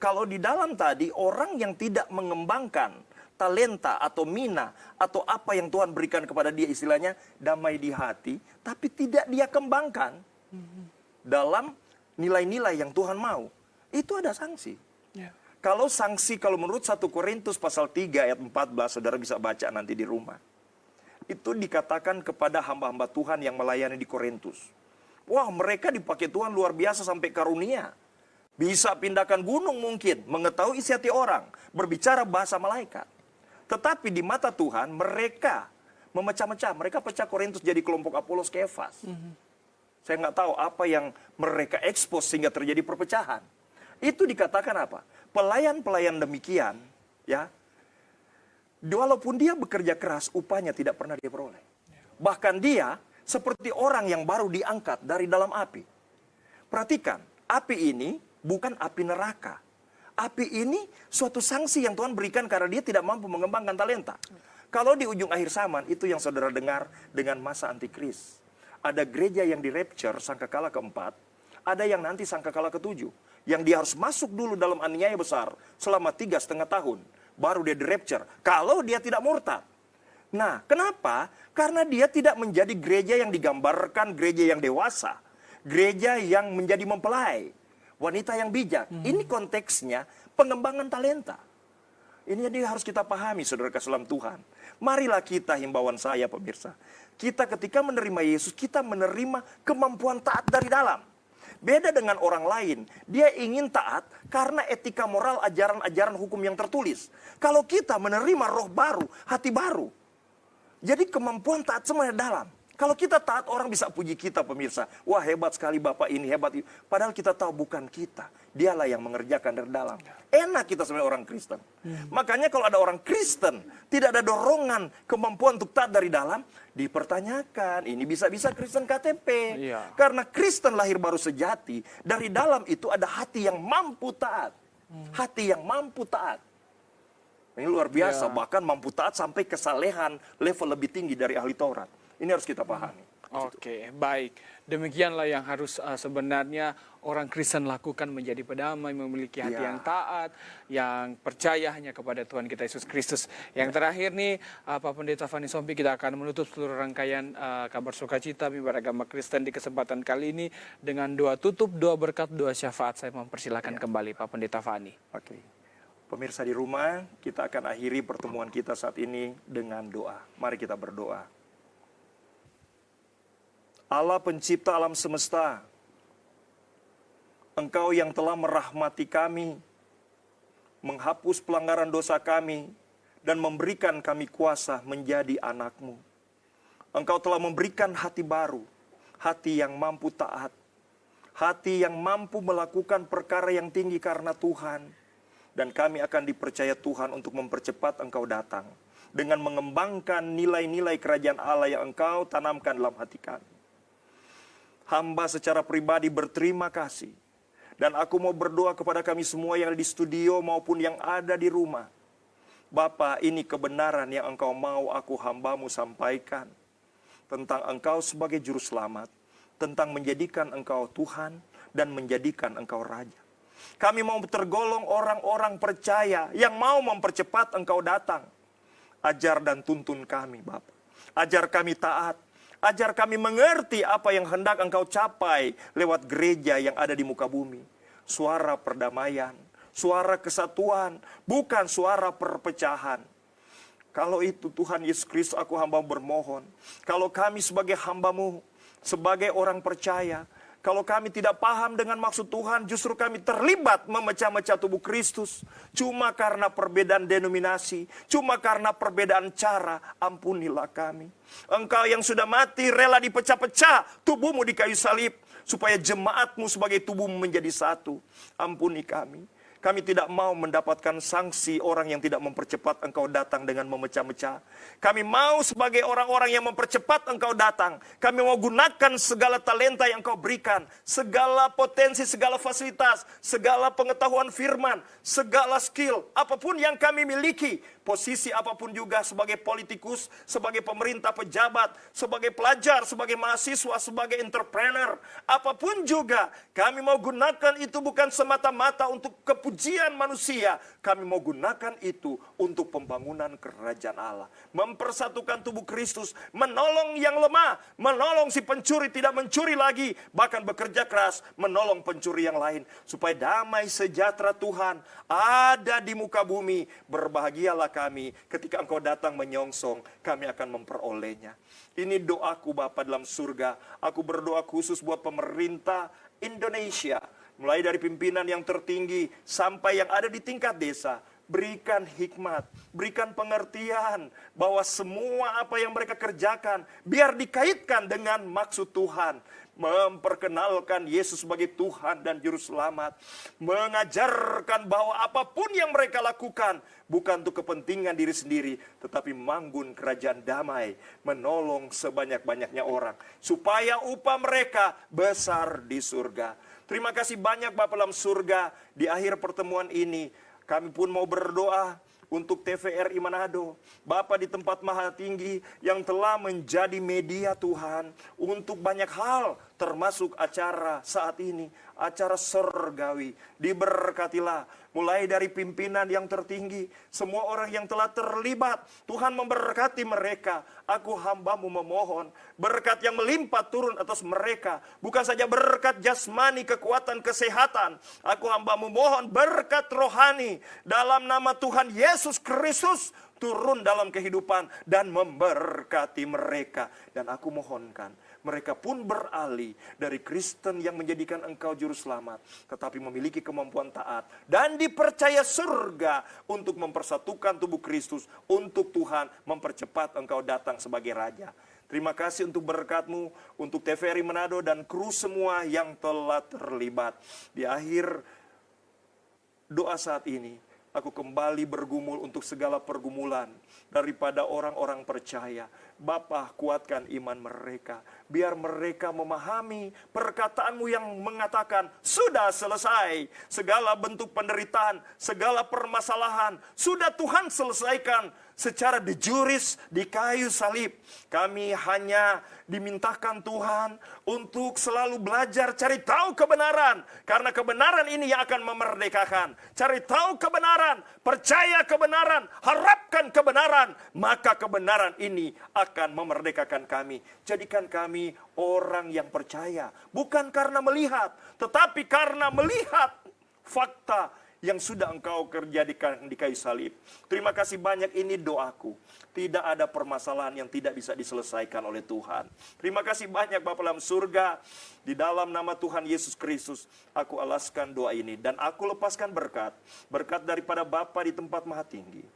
Kalau di dalam tadi, orang yang tidak mengembangkan talenta atau mina atau apa yang Tuhan berikan kepada dia, istilahnya damai di hati, tapi tidak dia kembangkan dalam nilai-nilai yang Tuhan mau, itu ada sanksi. Kalau sanksi, kalau menurut 1 Korintus pasal 3 ayat 14, saudara bisa baca nanti di rumah. Itu dikatakan kepada hamba-hamba Tuhan yang melayani di Korintus. Wah, mereka dipakai Tuhan luar biasa sampai karunia. Bisa pindahkan gunung mungkin, mengetahui isi hati orang, berbicara bahasa malaikat. Tetapi di mata Tuhan, mereka memecah-mecah. Mereka pecah Korintus jadi kelompok Apolos, Kefas. Saya nggak tahu apa yang mereka ekspos sehingga terjadi perpecahan. Itu dikatakan apa? Pelayan-pelayan demikian, ya, walaupun dia bekerja keras, upahnya tidak pernah dia peroleh. Bahkan dia seperti orang yang baru diangkat dari dalam api. Perhatikan, api ini bukan api neraka. Api ini suatu sanksi yang Tuhan berikan karena dia tidak mampu mengembangkan talenta. Kalau di ujung akhir zaman, itu yang saudara dengar dengan masa antikris. Ada gereja yang di rapture, sangkakala keempat. Ada yang nanti sangkakala ketujuh. Yang dia harus masuk dulu dalam aniaya besar selama 3,5 tahun. Baru dia di rapture. Kalau dia tidak murtad. Nah, kenapa? Karena dia tidak menjadi gereja yang digambarkan, gereja yang dewasa. Gereja yang menjadi mempelai. Wanita yang bijak. Ini konteksnya pengembangan talenta. Ini jadi harus kita pahami, saudara kasih dalam Tuhan. Marilah kita, himbauan saya pemirsa. Kita ketika menerima Yesus, kita menerima kemampuan taat dari dalam. Beda dengan orang lain, dia ingin taat karena etika moral, ajaran-ajaran hukum yang tertulis. Kalau kita menerima roh baru, hati baru, jadi kemampuan taat semuanya dalam. Kalau kita taat, orang bisa puji kita pemirsa. Wah, hebat sekali Bapak ini, hebat itu. Padahal kita tahu bukan kita. Dialah yang mengerjakan dari dalam. Enak kita sebagai orang Kristen. Makanya kalau ada orang Kristen, tidak ada dorongan kemampuan untuk taat dari dalam, dipertanyakan. Ini bisa-bisa Kristen KTP. Karena Kristen lahir baru sejati, dari dalam itu ada hati yang mampu taat. Hati yang mampu taat. Ini luar biasa, bahkan mampu taat sampai kesalehan level lebih tinggi dari ahli Taurat. Ini harus kita pahami. Oke, baik. Demikianlah yang harus sebenarnya orang Kristen lakukan, menjadi pedamai, memiliki hati Ya. yang taat, yang percaya hanya kepada Tuhan kita Yesus Kristus. Yang terakhir nih, Pak Pendeta Fani Sompi, kita akan menutup seluruh rangkaian kabar sukacita mimbar agama Kristen di kesempatan kali ini dengan doa tutup, doa berkat, doa syafaat. Saya mempersilahkan kembali Pak Pendeta Fani. Oke. Pemirsa di rumah, kita akan akhiri pertemuan kita saat ini dengan doa. Mari kita berdoa. Allah pencipta alam semesta, Engkau yang telah merahmati kami, menghapus pelanggaran dosa kami, dan memberikan kami kuasa menjadi anak-Mu. Engkau telah memberikan hati baru, hati yang mampu taat, hati yang mampu melakukan perkara yang tinggi karena Tuhan. Dan kami akan dipercaya Tuhan untuk mempercepat Engkau datang, dengan mengembangkan nilai-nilai kerajaan Allah yang Engkau tanamkan dalam hati kami. Hamba secara pribadi berterima kasih. Dan aku mau berdoa kepada kami semua yang ada di studio maupun yang ada di rumah. Bapa, ini kebenaran yang Engkau mau aku hamba-Mu sampaikan. Tentang Engkau sebagai juru selamat. Tentang menjadikan Engkau Tuhan dan menjadikan Engkau Raja. Kami mau tergolong orang-orang percaya yang mau mempercepat Engkau datang. Ajar dan tuntun kami, Bapa. Ajar kami taat. Ajar kami mengerti apa yang hendak Engkau capai lewat gereja yang ada di muka bumi. Suara perdamaian, suara kesatuan, bukan suara perpecahan. Kalau itu Tuhan Yesus Kristus, aku hamba bermohon. Kalau kami sebagai hamba-Mu, sebagai orang percaya, kalau kami tidak paham dengan maksud Tuhan, justru kami terlibat memecah-mecah tubuh Kristus. Cuma karena perbedaan denominasi, cuma karena perbedaan cara, ampunilah kami. Engkau yang sudah mati, rela dipecah-pecah tubuh-Mu di kayu salib, supaya jemaat-Mu sebagai tubuh-Mu menjadi satu. Ampuni kami. Kami tidak mau mendapatkan sanksi orang yang tidak mempercepat Engkau datang dengan memecah-mecah. Kami mau sebagai orang-orang yang mempercepat Engkau datang. Kami mau gunakan segala talenta yang Engkau berikan. Segala potensi, segala fasilitas, segala pengetahuan firman, segala skill, apapun yang kami miliki. Posisi apapun juga, sebagai politikus, sebagai pemerintah, pejabat, sebagai pelajar, sebagai mahasiswa, sebagai entrepreneur. Apapun juga, kami mau gunakan itu bukan semata-mata untuk kepujian manusia. Kami mau gunakan itu untuk pembangunan kerajaan Allah. Mempersatukan tubuh Kristus, menolong yang lemah, menolong si pencuri tidak mencuri lagi, bahkan bekerja keras, menolong pencuri yang lain. Supaya damai sejahtera Tuhan ada di muka bumi. Berbahagialah kami ketika Engkau datang menyongsong, kami akan memperolehnya. Ini doaku Bapa dalam surga. Aku berdoa khusus buat pemerintah Indonesia, mulai dari pimpinan yang tertinggi sampai yang ada di tingkat desa. Berikan hikmat, berikan pengertian bahwa semua apa yang mereka kerjakan biar dikaitkan dengan maksud Tuhan. Memperkenalkan Yesus sebagai Tuhan dan Juru Selamat. Mengajarkan bahwa apapun yang mereka lakukan bukan untuk kepentingan diri sendiri, tetapi manggun kerajaan damai, menolong sebanyak-banyaknya orang, supaya upah mereka besar di surga. Terima kasih banyak Bapa dalam surga. Di akhir pertemuan ini, kami pun mau berdoa untuk TVRI Manado, Bapa di tempat maha tinggi yang telah menjadi media Tuhan untuk banyak hal, termasuk acara saat ini, acara surgawi. Diberkatilah mulai dari pimpinan yang tertinggi, semua orang yang telah terlibat. Tuhan memberkati mereka. Aku hamba-Mu memohon berkat yang melimpah turun atas mereka. Bukan saja berkat jasmani, kekuatan, kesehatan. Aku hamba-Mu mohon berkat rohani dalam nama Tuhan Yesus Kristus turun dalam kehidupan dan memberkati mereka. Dan aku mohonkan mereka pun beralih dari Kristen yang menjadikan Engkau Juru Selamat, tetapi memiliki kemampuan taat dan dipercaya surga untuk mempersatukan tubuh Kristus, untuk Tuhan mempercepat Engkau datang sebagai Raja. Terima kasih untuk berkat-Mu, untuk TVRI Manado dan kru semua yang telah terlibat. Di akhir doa saat ini, aku kembali bergumul untuk segala pergumulan daripada orang-orang percaya. Bapa, kuatkan iman mereka. Biar mereka memahami perkataan-Mu yang mengatakan, sudah selesai. Segala bentuk penderitaan, segala permasalahan, sudah Tuhan selesaikan. secara de juris di kayu salib. Kami hanya dimintakan Tuhan untuk selalu belajar cari tahu kebenaran. Karena kebenaran ini yang akan memerdekakan. Cari tahu kebenaran, percaya kebenaran, harapkan kebenaran. Maka kebenaran ini akan memerdekakan kami. Jadikan kami orang yang percaya. Bukan karena melihat, tetapi karena melihat fakta yang sudah engkau kerjakan di kayu salib. Terima kasih banyak, ini doaku. Tidak ada permasalahan yang tidak bisa diselesaikan oleh Tuhan. Terima kasih banyak Bapa dalam surga. Di dalam nama Tuhan Yesus Kristus, aku alaskan doa ini. Dan aku lepaskan berkat. Berkat daripada Bapa di tempat maha tinggi.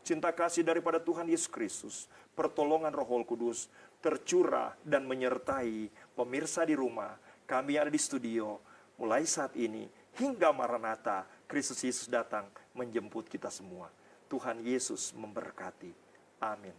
Cinta kasih daripada Tuhan Yesus Kristus. Pertolongan Roh Kudus tercurah dan menyertai pemirsa di rumah. Kami yang ada di studio. Mulai saat ini hingga Maranatha, Kristus Yesus datang menjemput kita semua. Tuhan Yesus memberkati. Amin.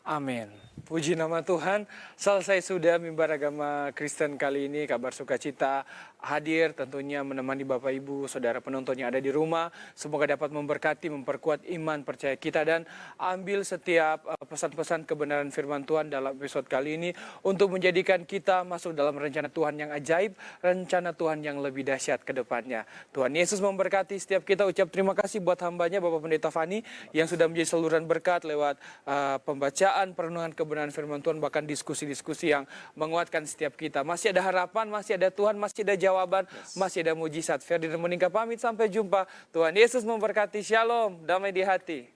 Amin. Puji nama Tuhan. Selesai sudah mimbar agama Kristen kali ini. Kabar Sukacita hadir tentunya menemani Bapak Ibu, saudara penonton yang ada di rumah. Semoga dapat memberkati, memperkuat iman percaya kita. Dan ambil setiap pesan-pesan kebenaran firman Tuhan dalam episode kali ini. Untuk menjadikan kita masuk dalam rencana Tuhan yang ajaib. Rencana Tuhan yang lebih dahsyat ke depannya. Tuhan Yesus memberkati setiap kita. Ucap terima kasih buat hambanya Bapak Pendeta Fani yang sudah menjadi saluran berkat lewat pembacaan, perenungan kebenaran firman Tuhan, bahkan diskusi-diskusi yang menguatkan setiap kita. Masih ada harapan, masih ada Tuhan, masih ada jawaban, masih ada mujizat. Ferdinand Meningka pamit, sampai jumpa. Tuhan Yesus memberkati. Shalom, damai di hati.